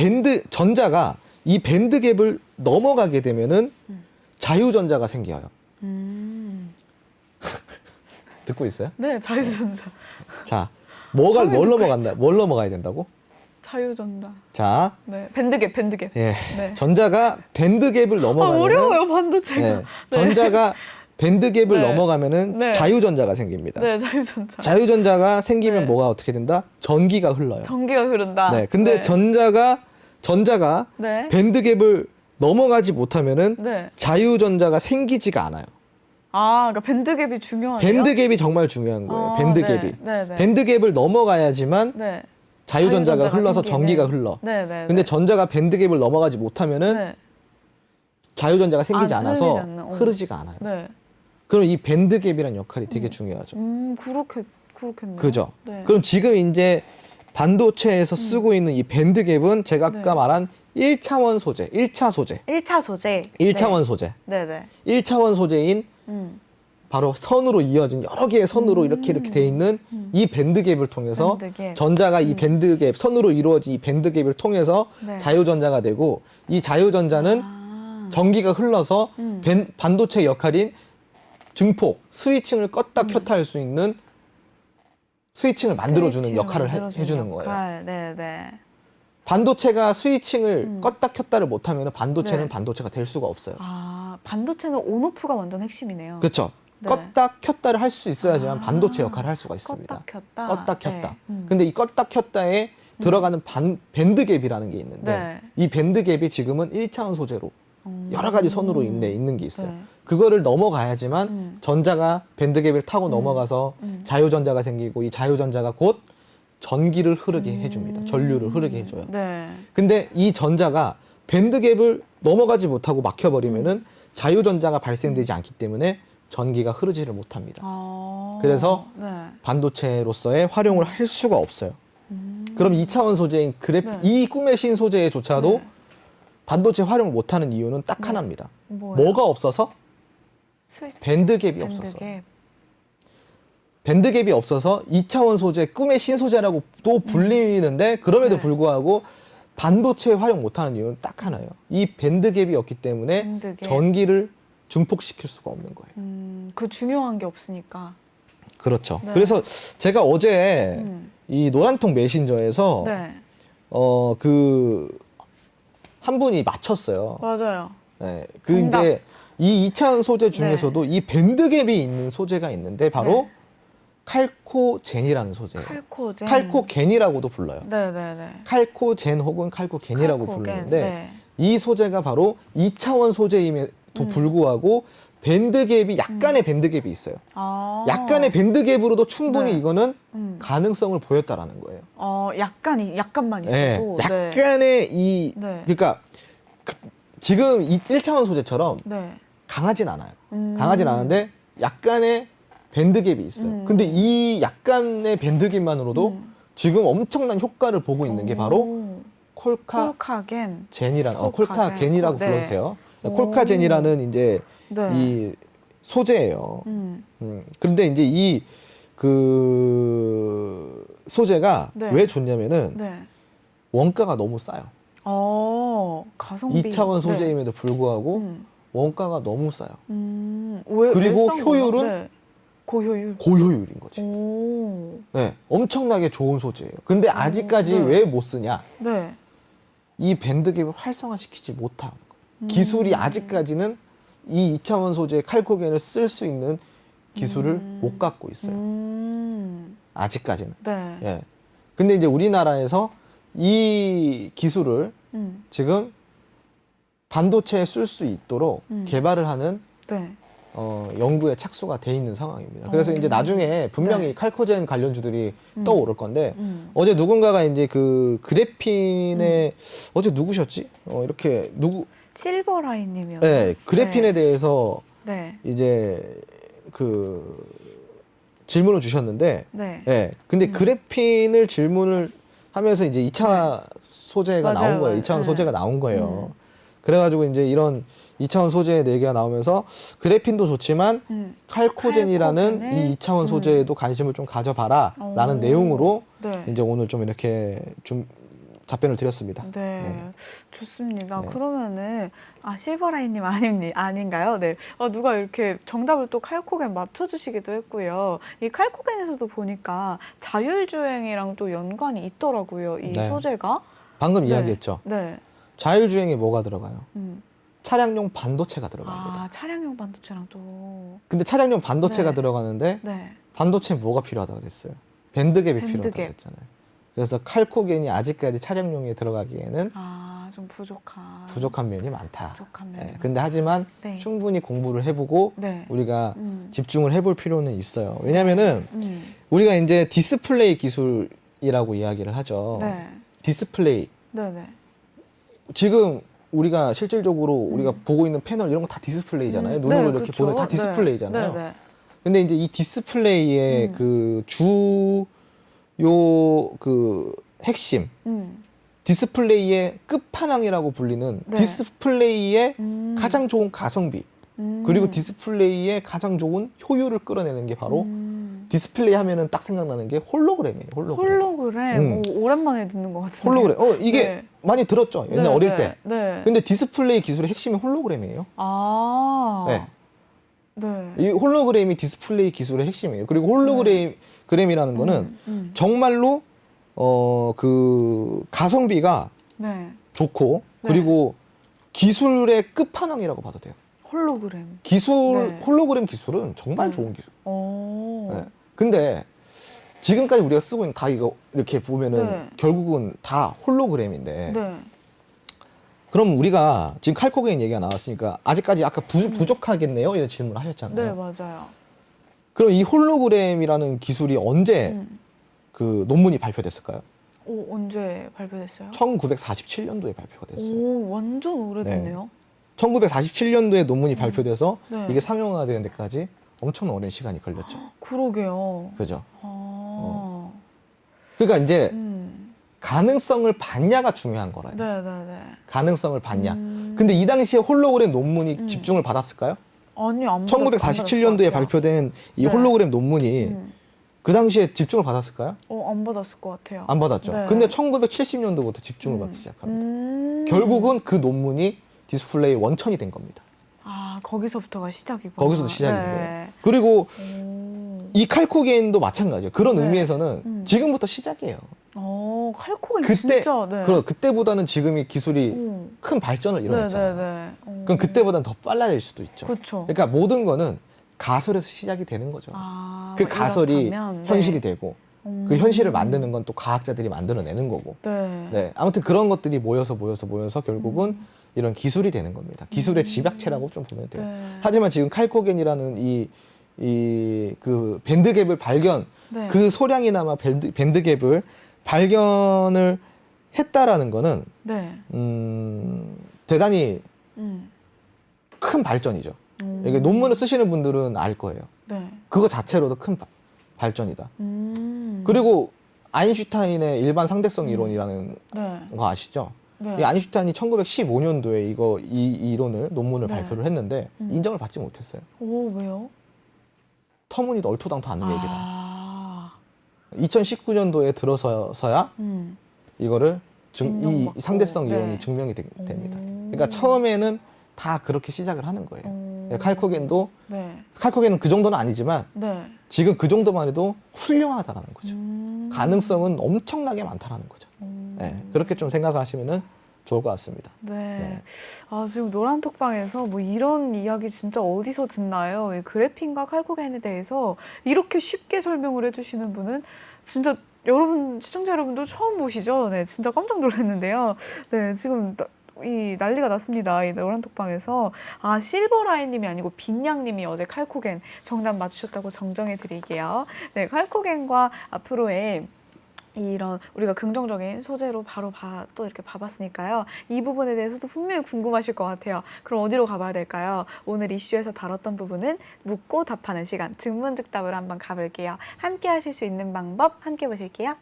전자가 이 밴드갭을 넘어가게 되면은 자유전자가 생겨요. 듣고 있어요? 네, 자유전자. 자, 뭘 넘어가야 된다고? 자유전자. 자, 네. 밴드갭. 예. 네. 전자가 밴드갭을 넘어가면은 어려워요, 반도체가. 예, 네. 전자가 밴드갭을 네. 넘어가면은 네. 자유전자가 생깁니다. 네, 자유전자. 자유전자가 생기면 네. 뭐가 어떻게 된다? 전기가 흘러요. 전기가 흐른다. 네. 근데 네. 전자가 네. 밴드갭을 넘어가지 못하면은 네. 자유전자가 생기지가 않아요. 아, 그러니까 밴드갭이 중요하네요. 밴드갭이 정말 중요한 거예요. 밴드갭이. 네. 네. 밴드갭을 넘어가야지만 네. 자유전자가 흘러서 생기네. 전기가 흘러. 네. 근데 전자가 밴드갭을 넘어가지 못하면은 네. 자유전자가 생기지 않아서 흐르지 않는, 흐르지가 않아요. 네. 그럼 이 밴드갭이라는 역할이 되게 중요하죠. 그렇겠네요. 그죠? 네. 그럼 지금 이제 반도체에서 쓰고 있는 이 밴드갭은 제가 아까 네. 말한 1차원 소재, 1차 소재, 1차 소재. 1차원 소재, 네. 1차원 소재인 바로 선으로 이어진 여러 개의 선으로 이렇게 돼 있는 이 밴드갭을 통해서 밴드갭. 전자가 이 밴드갭, 선으로 이루어진 이 밴드갭을 통해서 네. 자유전자가 되고 이 자유전자는 전기가 흘러서 반도체 역할인 증폭, 스위칭을 껐다 켰다 할 수 있는 스위칭을 만들어주는 역할을 해주는 거예요. 네. 반도체가 스위칭을 껐다 켰다를 못하면 반도체는 네. 반도체가 될 수가 없어요. 아, 반도체는 온오프가 완전 핵심이네요. 그렇죠. 네. 껐다 켰다를 할 수 있어야지만 반도체 역할을 할 수가 있습니다. 껐다 켰다. 네. 근데 이 껐다 켰다에 들어가는 밴드갭이라는 게 있는데 네. 이 밴드갭이 지금은 1차원 소재로 여러 가지 선으로 있는 게 있어요. 네. 그거를 넘어가야지만 전자가 밴드갭을 타고 넘어가서 자유전자가 생기고 이 자유전자가 곧 전기를 흐르게 해줍니다. 전류를 흐르게 해줘요. 네. 근데 이 전자가 밴드갭을 넘어가지 못하고 막혀버리면은 자유전자가 발생되지 않기 때문에 전기가 흐르지를 못합니다. 그래서 네. 반도체로서의 활용을 할 수가 없어요. 그럼 2차원 소재인 네. 이 꿈의 신 소재조차도 네. 반도체 활용을 못하는 이유는 딱 하나입니다. 뭐예요? 뭐가 없어서? 스위치. 밴드갭이 없어서. 밴드갭. 밴드갭이 없어서 2차원 소재, 꿈의 신소재라고 또 불리는데 그럼에도 네. 불구하고 반도체에 활용 못하는 이유는 딱 하나예요. 이 밴드갭이 없기 때문에 밴드갭. 전기를 증폭시킬 수가 없는 거예요. 그 중요한 게 없으니까. 그렇죠. 네. 그래서 제가 어제 음. 이 노란통 메신저에서 네. 한 분이 맞췄어요. 맞아요. 네, 정답. 이제 이 2차원 소재 중에서도 이 밴드갭이 있는 소재가 있는데 바로 네. 칼코젠이라는 소재예요. 칼코젠. 칼코겐이라고도 불러요. 네네네. 칼코젠 혹은 칼코겐이라고 칼코겐. 부르는데 네. 이 소재가 바로 2차원 소재임에도 불구하고 밴드갭이 약간의 밴드갭이 있어요. 아. 약간의 밴드갭으로도 충분히 네. 이거는 음. 가능성을 보였다라는 거예요. 약간만 네, 있어도. 약간의 네. 그러니까 지금 이 1차원 소재처럼 네. 강하진 않아요. 강하진 않은데 약간의 밴드갭이 있어요. 근데 이 약간의 밴드갭만으로도 지금 엄청난 효과를 보고 있는 게 바로 콜카겐. 콜카젠이라는 콜카겐이라고 네. 불러도 돼요. 오. 콜카젠이라는 이제 네. 이 소재예요. 그런데 이제 이 소재가 네. 왜 좋냐면은 네. 원가가 너무 싸요. 가성비. 2차원 네. 소재임에도 불구하고 원가가 너무 싸요. 왜 그리고 싼 효율은 거야? 네. 고효율. 고효율인 거지. 오. 네, 엄청나게 좋은 소재예요. 근데 아직까지 네. 왜 못 쓰냐? 네. 이 밴드갭을 활성화시키지 못한 거예요. 기술이 아직까지는 이 2차원 소재 칼코겐을 쓸 수 있는 기술을 못 갖고 있어요. 아직까지는. 네. 예. 근데 이제 우리나라에서 이 기술을 음. 지금 반도체에 쓸 수 있도록 개발을 하는 네. 연구에 착수가 돼 있는 상황입니다. 그래서 오. 이제 나중에 분명히 네. 칼코젠 관련주들이 떠오를 건데 어제 어제 누군가가 이제 그 그래핀에 어제 누구셨지? 이렇게 실버라인님이요. 네, 그래핀에 대해서 네. 이제 그 질문을 주셨는데 네. 예. 근데 그래핀을 질문을 하면서 이제 2차 소재가 맞아요, 나온 거예요. 맞아요. 2차원 네. 소재가 나온 거예요. 그래가지고 이제 이런 2차원 소재의 얘기가 나오면서 그래핀도 좋지만 칼코젠이라는 칼코젠을? 이 2차원 소재에도 관심을 좀 가져봐라 오. 라는 내용으로 네. 이제 오늘 좀 이렇게 좀 답변을 드렸습니다. 네, 네. 좋습니다. 네. 그러면은 실버라인님 아닌가요? 네, 누가 이렇게 정답을 또 칼코겐 맞춰주시기도 했고요. 이 칼코겐에서도 보니까 자율주행이랑 또 연관이 있더라고요. 이 네. 소재가. 방금 네. 이야기했죠. 네. 자율주행에 뭐가 들어가요? 음. 차량용 반도체가 들어갑니다. 차량용 반도체랑 또. 근데 차량용 반도체가 네. 들어가는데 네. 반도체에 뭐가 필요하다고 그랬어요? 밴드갭이 밴드갭. 필요하다고 그랬잖아요. 그래서 칼코겐이 아직까지 차량용에 들어가기에는 좀 부족한. 부족한 면이 많다. 부족한 면. 예, 근데 하지만 네. 충분히 공부를 해보고 네. 우리가 음. 집중을 해볼 필요는 있어요. 왜냐면은 음. 우리가 이제 디스플레이 기술이라고 이야기를 하죠. 네. 디스플레이. 네네. 지금 우리가 실질적으로 우리가 보고 있는 패널 이런 거 다 디스플레이잖아요. 눈으로 이렇게 그렇죠. 보는 다 디스플레이잖아요. 네. 네. 근데 이제 이 디스플레이의 그 주요 그 핵심, 디스플레이의 끝판왕이라고 불리는 네. 디스플레이의 가장 좋은 가성비, 그리고 음. 디스플레이의 가장 좋은 효율을 끌어내는 게 바로 디스플레이 하면은 딱 생각나는 게 홀로그램이에요. 홀로그램. 오랜만에 듣는 것 같은데. 홀로그램. 이게 네. 많이 들었죠. 옛날 어릴 때. 네. 근데 디스플레이 기술의 핵심이 홀로그램이에요. 네. 네. 이 홀로그램이 디스플레이 기술의 핵심이에요. 그리고 홀로그램이라는 거는 정말로 그 가성비가 네. 좋고 네. 그리고 기술의 끝판왕이라고 봐도 돼요. 홀로그램. 기술 네. 홀로그램 기술은 정말 좋은 기술. 오. 네. 근데 지금까지 우리가 쓰고 있는 다 이거 이렇게 보면은 네. 결국은 다 홀로그램인데 네. 그럼 우리가 지금 칼코겐 얘기가 나왔으니까 아직까지 아까 부족하겠네요? 이런 질문을 하셨잖아요. 네, 맞아요. 그럼 이 홀로그램이라는 기술이 언제 그 논문이 발표됐을까요? 언제 발표됐어요? 1947년도에 발표가 됐어요. 오, 완전 오래됐네요. 1947년도에 논문이 발표돼서 네. 이게 상용화되는 데까지 엄청 오랜 시간이 걸렸죠. 그러게요. 그죠? 아. 그러니까 이제 음. 가능성을 봤냐가 중요한 거라요. 네네네. 가능성을 봤냐. 근데 이 당시에 홀로그램 논문이 집중을 받았을까요? 아니, 안 1947년도에 발표된 이 네. 홀로그램 논문이 그 당시에 집중을 받았을까요? 안 받았을 것 같아요. 안 받았죠. 네. 근데 1970년도부터 집중을 받기 시작합니다. 결국은 그 논문이 디스플레이 원천이 된 겁니다. 거기서부터가 시작이고. 거기서도 시작인 네. 거예요. 그리고 오. 이 칼코겐도 마찬가지예요. 그런 네. 의미에서는 지금부터 시작이에요. 칼코겐 그때 진짜. 네. 그때보다는 지금이 기술이 큰 발전을 일어났잖아요. 네네네. 그럼 그때보다는 더 빨라질 수도 있죠. 그렇죠. 그러니까 모든 거는 가설에서 시작이 되는 거죠. 그 가설이 이렇다면, 현실이 되고 그 현실을 만드는 건 또 과학자들이 만들어내는 거고. 네. 네, 아무튼 그런 것들이 모여서 결국은 이런 기술이 되는 겁니다. 기술의 집약체라고 좀 보면 돼요. 네. 하지만 지금 칼코겐이라는 이 그 밴드갭을 네. 그 소량이나마 밴드갭을 발견을 했다라는 거는 네. 대단히 음. 큰 발전이죠. 이게 논문을 쓰시는 분들은 알 거예요. 네. 그거 자체로도 큰 발전이다. 음. 그리고 아인슈타인의 일반 상대성 이론이라는 네. 거 아시죠? 네. 이 아인슈타인이 1915년도에 이 이론을 논문을 네. 발표를 했는데 인정을 받지 못했어요. 왜요? 터무니도 얼토당토 않는 얘기다. 아. 2019년도에 들어서야 이거를 이 인정받고. 상대성 이론이 네. 증명이 됩니다. 오. 그러니까 처음에는 다 그렇게 시작을 하는 거예요. 오. 칼코겐도 네. 칼코겐은 그 정도는 아니지만 네. 지금 그 정도만 해도 훌륭하다라는 거죠. 음. 가능성은 엄청나게 많다라는 거죠. 네, 그렇게 좀 생각하시면 좋을 것 같습니다. 네. 네. 아, 지금 노란톡방에서 뭐 이런 이야기 진짜 어디서 듣나요? 이 그래핀과 칼코겐에 대해서 이렇게 쉽게 설명을 해주시는 분은 진짜 여러분, 시청자 여러분도 처음 보시죠? 네, 진짜 깜짝 놀랐는데요. 네, 지금 이 난리가 났습니다. 이 노란톡방에서. 아, 실버라인님이 아니고 빈양님이 어제 칼코겐 정답 맞추셨다고 정정해 드릴게요. 네, 칼코겐과 앞으로의 이런 우리가 긍정적인 소재로 바로 또 이렇게 봐봤으니까요. 이 부분에 대해서도 분명히 궁금하실 것 같아요. 그럼 어디로 가봐야 될까요? 오늘 이슈에서 다뤘던 부분은 묻고 답하는 시간, 즉문즉답으로 한번 가볼게요. 함께 하실 수 있는 방법 함께 보실게요.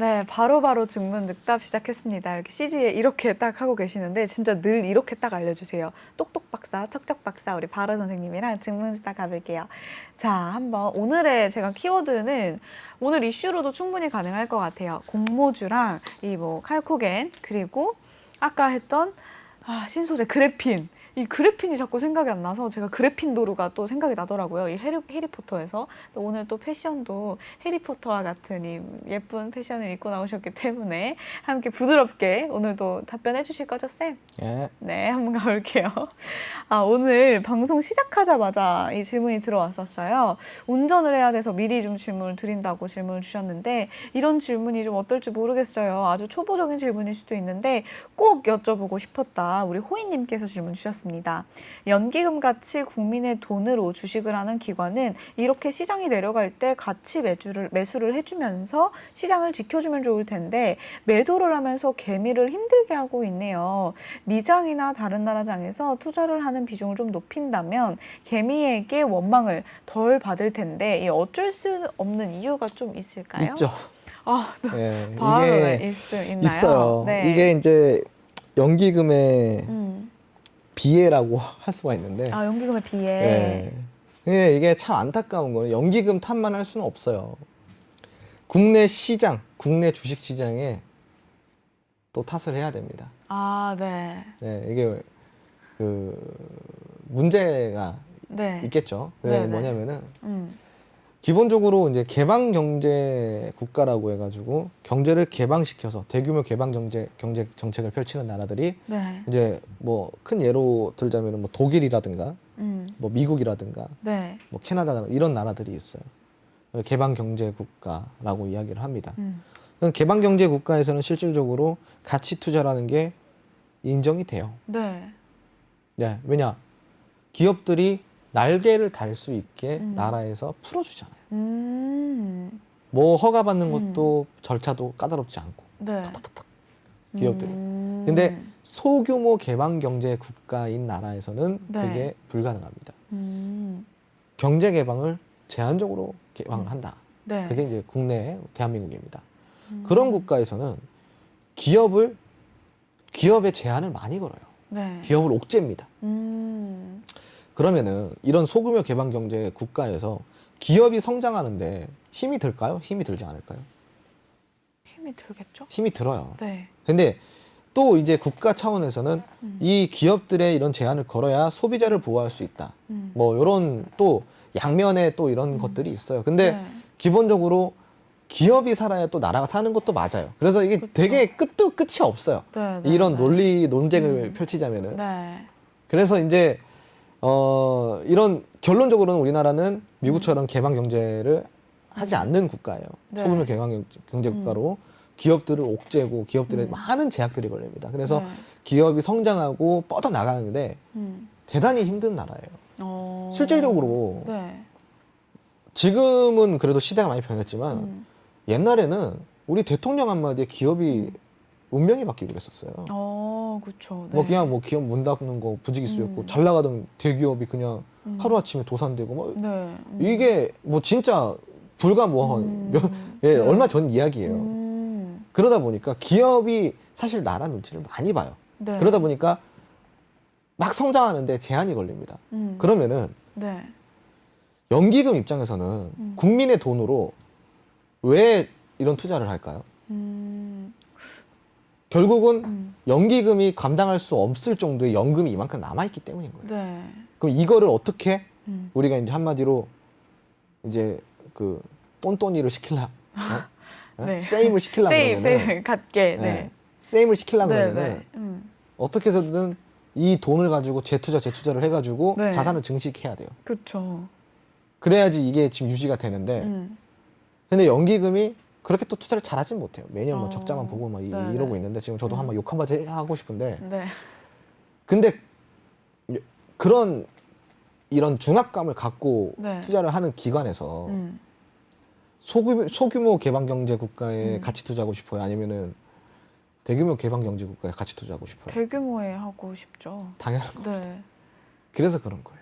네, 바로바로 즉문즉답 시작했습니다. 이렇게 CG에 이렇게 딱 하고 계시는데 진짜 늘 이렇게 딱 알려주세요. 똑똑 박사, 척척 박사 우리 바로 선생님이랑 즉문즉답 가볼게요. 자, 한번 오늘의 제가 키워드는 오늘 이슈로도 충분히 가능할 것 같아요. 공모주랑 이 뭐 칼코겐 그리고 아까 했던 신소재 그래핀. 이 그래핀이 자꾸 생각이 안 나서 제가 그래핀 도루가 또 생각이 나더라고요. 이 해리포터에서. 오늘 또 패션도 해리포터와 같은 이 예쁜 패션을 입고 나오셨기 때문에 함께 부드럽게 오늘도 답변해 주실 거죠, 쌤? 예. 네, 한번 가볼게요. 오늘 방송 시작하자마자 이 질문이 들어왔었어요. 운전을 해야 돼서 미리 좀 질문을 드린다고 질문을 주셨는데 이런 질문이 좀 어떨지 모르겠어요. 아주 초보적인 질문일 수도 있는데 꼭 여쭤보고 싶었다. 우리 호이님께서 질문 주셨습니다. 연기금 같이 국민의 돈으로 주식을 하는 기관은 이렇게 시장이 내려갈 때 같이 매수를 해주면서 시장을 지켜주면 좋을 텐데 매도를 하면서 개미를 힘들게 하고 있네요. 미장이나 다른 나라 장에서 투자를 하는 비중을 좀 높인다면 개미에게 원망을 덜 받을 텐데 이 어쩔 수 없는 이유가 좀 있을까요? 있죠. 네. 예, 바로 이게 있나요? 있어요. 네. 이게 이제 연기금의 비애라고 할 수가 있는데 연기금의 비애. 예, 이게 참 안타까운 거는 연기금 탓만 할 수는 없어요. 국내 시장, 국내 주식 시장에 또 탓을 해야 됩니다. 네. 네, 이게 그 문제가 네. 있겠죠. 그게 네, 네. 뭐냐면은 기본적으로 이제 개방 경제 국가라고 해가지고 경제를 개방시켜서 대규모 개방 경제 정책을 펼치는 나라들이 네. 이제 뭐 큰 예로 들자면은 뭐 독일이라든가 뭐 미국이라든가 네. 뭐 캐나다 이런 나라들이 있어요. 개방 경제 국가라고 이야기를 합니다. 개방 경제 국가에서는 실질적으로 가치 투자라는 게 인정이 돼요. 네. 네, 왜냐? 기업들이 날개를 달 수 있게 나라에서 풀어주잖아요. 뭐 허가받는 것도 절차도 까다롭지 않고 네. 탁탁탁 기업들이. 근데 소규모 개방 경제 국가인 나라에서는 네. 그게 불가능합니다. 경제 개방을 제한적으로 개방을 한다. 네. 그게 이제 국내 대한민국입니다. 그런 국가에서는 기업의 제한을 많이 걸어요. 네. 기업을 옥죄입니다. 그러면은 이런 소규모 개방 경제 국가에서 기업이 성장하는데 힘이 들까요? 힘이 들지 않을까요? 힘이 들겠죠? 힘이 들어요. 네. 근데 또 이제 국가 차원에서는 이 기업들의 이런 제한을 걸어야 소비자를 보호할 수 있다. 뭐 이런 또 양면에 또 이런 것들이 있어요. 근데 네. 기본적으로 기업이 살아야 또 나라가 사는 것도 맞아요. 그래서 이게 그쵸. 되게 끝이 없어요. 네, 네, 이런 네. 논쟁을 펼치자면은. 네. 그래서 이제 이런 결론적으로는 우리나라는 미국처럼 개방 경제를 하지 않는 국가예요. 네. 소규모 경제 국가로 기업들을 옥죄고 기업들의 음. 많은 제약들이 걸립니다. 그래서 네. 기업이 성장하고 뻗어 나가는데 대단히 힘든 나라예요. 실질적으로 네. 지금은 그래도 시대가 많이 변했지만 옛날에는 우리 대통령 한마디에 기업이 운명이 바뀌고 그랬었어요. 그렇죠. 뭐 그냥 뭐 기업 문 닫는 거 부지기수였고 잘 나가던 대기업이 그냥 하루아침에 도산되고 뭐 네. 이게 뭐 진짜 불과 뭐 네. 얼마 전 이야기예요. 그러다 보니까 기업이 사실 나라 눈치를 많이 봐요. 네. 그러다 보니까 막 성장하는데 제한이 걸립니다. 그러면은 네. 연기금 입장에서는 국민의 돈으로 왜 이런 투자를 할까요? 결국은 연기금이 감당할 수 없을 정도의 연금이 이만큼 남아있기 때문인 거예요. 네. 그럼 이거를 어떻게 우리가 이제 한마디로 이제 그 똔똔이를 시킬라, 네. 세임을 시킬라 그러면은, 세임 갖게. 네. 네. 세임을 시킬라 네. 그러면은 네. 어떻게 해서든 이 돈을 가지고 재투자를 해가지고 네. 자산을 증식해야 돼요. 그렇죠. 그래야지 이게 지금 유지가 되는데, 근데 연기금이 그렇게 또 투자를 잘하진 못해요. 매년 뭐 적자만 보고 막 네, 이러고 네. 있는데 지금 저도 한번 욕 한마디 하고 싶은데, 네. 근데 그런 이런 중압감을 갖고 네. 투자를 하는 기관에서 음. 소규모 개방경제 국가에 같이 투자하고 싶어요? 아니면은 대규모 개방경제 국가에 같이 투자하고 싶어요? 대규모에 하고 싶죠. 당연한 거. 네. 그래서 그런 거예요.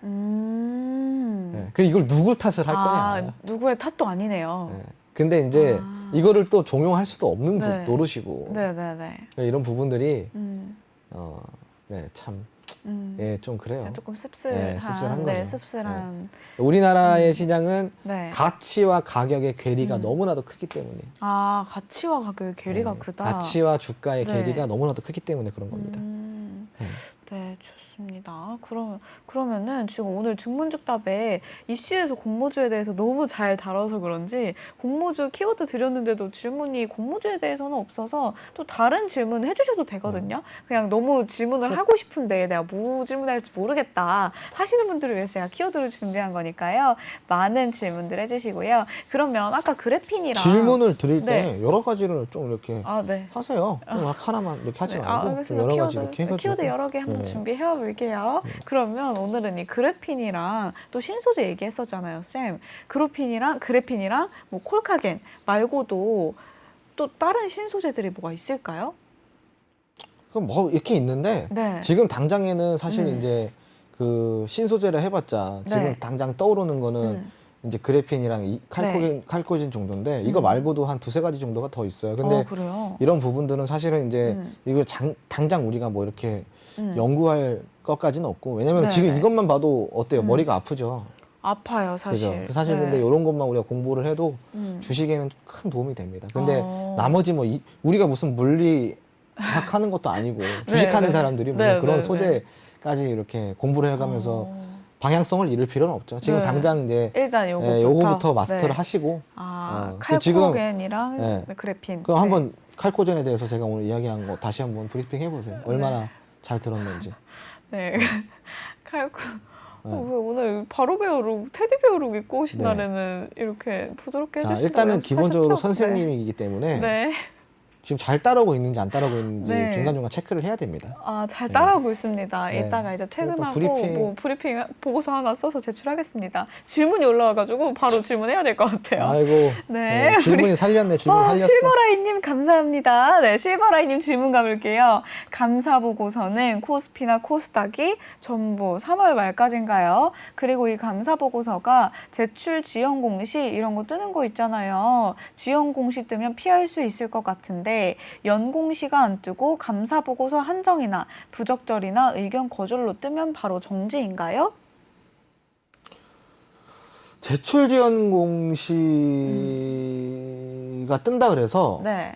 네. 그 이걸 누구 탓을 할 거냐. 누구의 탓도 아니네요. 네. 근데 이제 이거를 또 종용할 수도 없는 네. 노릇이고 네네네. 이런 부분들이 네, 참, 예, 좀 그래요. 조금 씁쓸한, 씁쓸한 네, 거죠. 씁쓸한. 우리나라의 시장은 네. 가치와 가격의 괴리가 너무나도 크기 때문에. 가치와 가격의 괴리가 네, 크다. 가치와 주가의 네. 괴리가 너무나도 크기 때문에 그런 겁니다. 네, 좋습니다. 그러면은 지금 오늘 증문즉답에 이슈에서 공모주에 대해서 너무 잘 다뤄서 그런지 공모주 키워드 드렸는데도 질문이 공모주에 대해서는 없어서 또 다른 질문 해주셔도 되거든요. 그냥 너무 질문을 하고 싶은데 내가 뭐 질문할지 모르겠다 하시는 분들을 위해서 제가 키워드를 준비한 거니까요. 많은 질문들 해주시고요. 그러면 아까 그래핀이랑 질문을 드릴 때 네. 여러 가지를 좀 이렇게 네. 하세요. 좀 하나만 이렇게 하지 네, 말고 좀 여러 가지 이렇게 해가지고. 키워드 여러 개 한번 네. 준비해 볼게요. 그러면 오늘은 이 그래핀이랑 또 신소재 얘기했었잖아요, 쌤. 그래핀이랑 뭐 콜카겐 말고도 또 다른 신소재들이 뭐가 있을까요? 그럼 뭐 이렇게 있는데 네. 지금 당장에는 사실 이제 그 신소재를 해봤자 지금 네. 당장 떠오르는 거는 이제 그래핀이랑 칼코진 정도인데 이거 말고도 한 두세 가지 정도가 더 있어요. 근데 그래요? 이런 부분들은 사실은 이제 이거 당장 우리가 뭐 이렇게 연구할 것까지는 없고 왜냐면 네, 지금 네. 이것만 봐도 어때요? 머리가 아프죠. 아파요, 사실. 그죠? 사실 근데 이런 것만 우리가 공부를 해도 주식에는 큰 도움이 됩니다. 근데 나머지 뭐 우리가 무슨 물리학 하는 것도 아니고 주식하는 네. 사람들이 무슨 네, 그런 네, 소재까지 이렇게 공부를 해가면서 방향성을 잃을 필요는 없죠. 지금 네. 당장 이제 일단 요거부터 마스터를 네. 하시고 칼코겐이랑 네. 그래핀. 그럼 한번 칼코젠에 대해서 제가 오늘 이야기한 거 다시 한번 브리핑 해보세요. 얼마나 잘 들었는지. 네. 칼코. 왜 오늘 바로 배우룩, 테디 배우룩 입고 오신 네. 날에는 이렇게 부드럽게 자, 해주신다고 일단은 기본적으로 하셨죠? 선생님이기 때문에 네. 지금 잘 따라오고 있는지 안 따라오고 있는지 네. 중간중간 체크를 해야 됩니다. 잘 따라오고 있습니다. 네. 이따가 이제 퇴근하고 브리핑. 브리핑 보고서 하나 써서 제출하겠습니다. 질문이 올라와가지고 바로 질문해야 될 것 같아요. 아이고, 네. 질문이 살렸네. 질문 살렸어. 실버라이님 감사합니다. 네, 실버라이님 질문 가볼게요. 감사 보고서는 코스피나 코스닥이 전부 3월 말까지인가요? 그리고 이 감사 보고서가 제출 지연 공시 이런 거 뜨는 거 있잖아요. 지연 공시 뜨면 피할 수 있을 것 같은데 연공시가 안 뜨고 감사 보고서 한정이나 부적절이나 의견 거절로 뜨면 바로 정지인가요? 제출 지연 공시가 뜬다 그래서 네.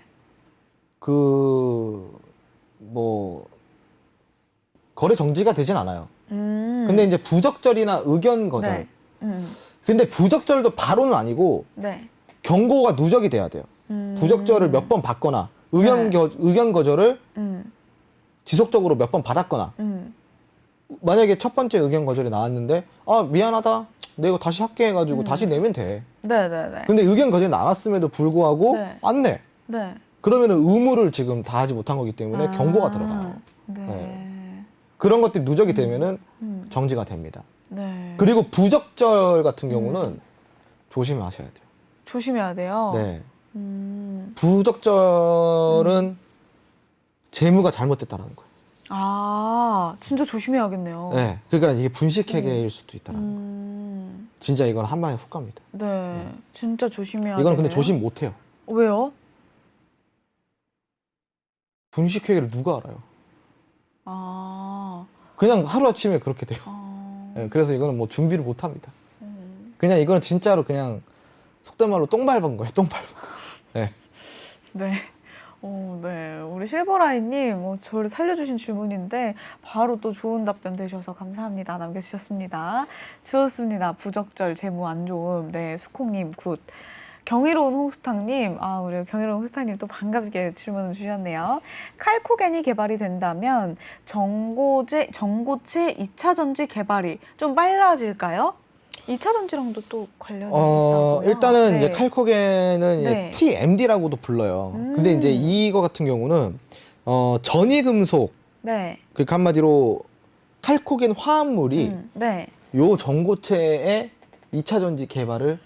그 뭐 거래 정지가 되진 않아요. 근데 이제 부적절이나 의견 거절. 네. 근데 부적절도 바로는 아니고 네. 경고가 누적이 돼야 돼요. 부적절을 몇 번 받거나 의견 거절을 지속적으로 몇 번 받았거나 만약에 첫 번째 의견 거절이 나왔는데 미안하다 내가 다시 할게 해가지고 다시 내면 돼. 네네네. 근데 의견 거제 나왔음에도 불구하고 네. 안 내. 네. 그러면은 의무를 지금 다하지 못한 거기 때문에 경고가 들어가요. 네. 네. 그런 것들이 누적이 되면은 정지가 됩니다. 네. 그리고 부적절 같은 경우는 조심하셔야 돼요. 조심해야 돼요. 네. 음. 부적절은 재무가 잘못됐다라는 거예요. 아, 진짜 조심해야겠네요. 네. 그러니까 이게 분식회계일 수도 있다라는 거예요. 진짜 이건 한 방에 훅 갑니다. 네. 진짜 조심해야 돼요. 이거는 근데 조심 못 해요. 왜요? 분식회계를 누가 알아요? 아. 그냥 하루아침에 그렇게 돼요. 네, 그래서 이거는 뭐 준비를 못 합니다. 그냥 이거는 진짜로 그냥 속된 말로 똥 밟은 거예요. 똥 밟은 거. 네. 네. 네. 우리 실버라인님, 저를 살려주신 질문인데, 바로 또 좋은 답변 되셔서 감사합니다. 남겨주셨습니다. 좋습니다. 부적절, 재무 안 좋음. 네. 수콩님, 굿. 경이로운 홍수탕님, 우리 경이로운 홍수탕님 또 반갑게 질문을 주셨네요. 칼코겐이 개발이 된다면 전고체 2차 전지 개발이 좀 빨라질까요? 2차 전지랑도 또 관련이 있다고요? 일단은 네. 이제 칼코겐은 네. 이제 TMD라고도 불러요. 근데 이제 이거 같은 경우는 전이금속, 네. 그러니까 한마디로 칼코겐 화합물이 네. 요 전고체의 2차 전지 개발을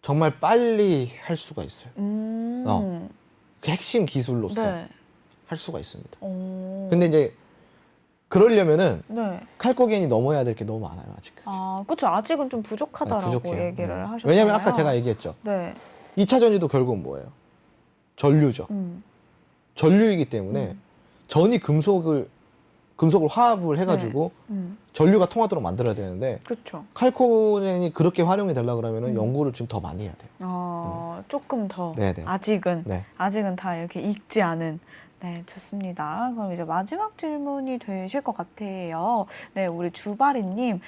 정말 빨리 할 수가 있어요. 그 핵심 기술로서 네. 할 수가 있습니다. 오. 근데 이제 그러려면은 네. 칼코겐이 넘어야 될 게 너무 많아요, 아직까지. 그렇죠. 아직은 좀 부족하다라고 부족해요. 얘기를 네. 하셨잖아요. 왜냐면 아까 제가 얘기했죠. 네. 2차 전지도 결국은 뭐예요? 전류죠. 전류이기 때문에 전이 금속을 화합을 해가지고 전류가 통하도록 만들어야 되는데 그렇죠. 칼코겐이 그렇게 활용이 되려고 그러면은 연구를 좀 더 많이 해야 돼요. 조금 더 네네. 아직은 네. 아직은 다 이렇게 익지 않은. 네, 좋습니다. 그럼 이제 마지막 질문이 되실 것 같아요. 네, 우리 주바리님,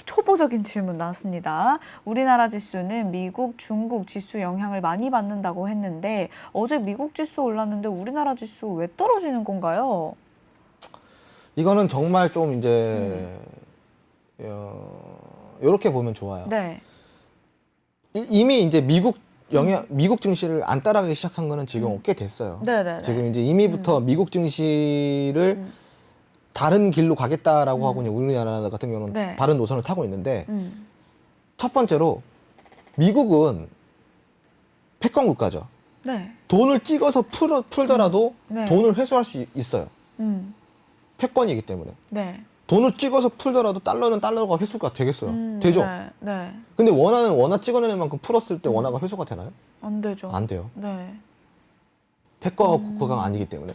초보적인 질문 나왔습니다. 우리나라 지수는 미국, 중국 지수 영향을 많이 받는다고 했는데 어제 미국 지수 올랐는데 우리나라 지수 왜 떨어지는 건가요? 이거는 정말 좀 이제 이렇게 보면 좋아요. 네, 이미 이제 미국 증시를 안 따라가기 시작한 거는 지금 꽤 됐어요. 네네. 지금 이제 이미부터 미국 증시를 다른 길로 가겠다라고 하고 있는 우리나라 같은 경우는 네. 다른 노선을 타고 있는데 첫 번째로 미국은 패권 국가죠. 네, 돈을 찍어서 풀더라도 네. 돈을 회수할 수 있어요. 음, 패권이기 때문에. 네. 돈을 찍어서 풀더라도 달러는 달러가 회수가 되겠어요. 되죠? 네, 네. 근데 원화 찍어내는 만큼 풀었을 때 원화가 회수가 되나요? 안 되죠. 안 돼요. 네. 패권 국가가 아니기 때문에.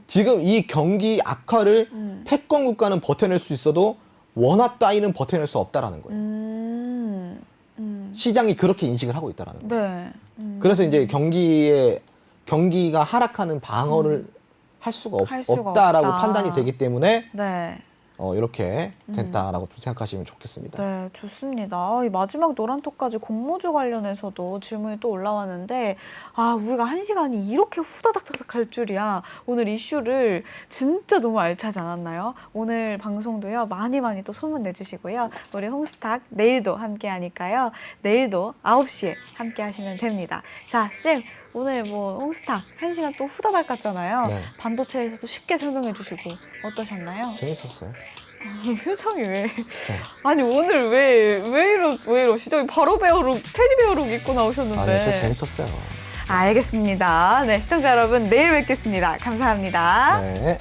지금 이 경기 악화를 패권 국가는 버텨낼 수 있어도 원화 따위는 버텨낼 수 없다라는 거예요. 시장이 그렇게 인식을 하고 있다라는 거예요. 네. 그래서 이제 경기가 하락하는 방어를 할 수가 없다라고 없다. 판단이 되기 때문에 네. 이렇게 됐다라고 좀 생각하시면 좋겠습니다. 네, 좋습니다. 이 마지막 노란톡까지 공모주 관련해서도 질문이 또 올라왔는데, 우리가 1시간이 이렇게 후다닥다닥 갈 줄이야. 오늘 이슈를 진짜 너무 알차지 않았나요? 오늘 방송도요, 많이 또 소문 내주시고요. 우리 홍스탁 내일도 함께 하니까요. 내일도 9시에 함께 하시면 됩니다. 자, 쌤, 오늘 홍스탁 1시간 또 후다닥 갔잖아요. 네. 반도체에서도 쉽게 설명해 주시고 어떠셨나요? 재밌었어요. 표정이 왜? 아니 오늘 왜 이러시죠? 바로 베어룩, 테디베어룩 입고 나오셨는데. 아니, 진짜 재밌었어요. 알겠습니다. 네, 시청자 여러분 내일 뵙겠습니다. 감사합니다. 네.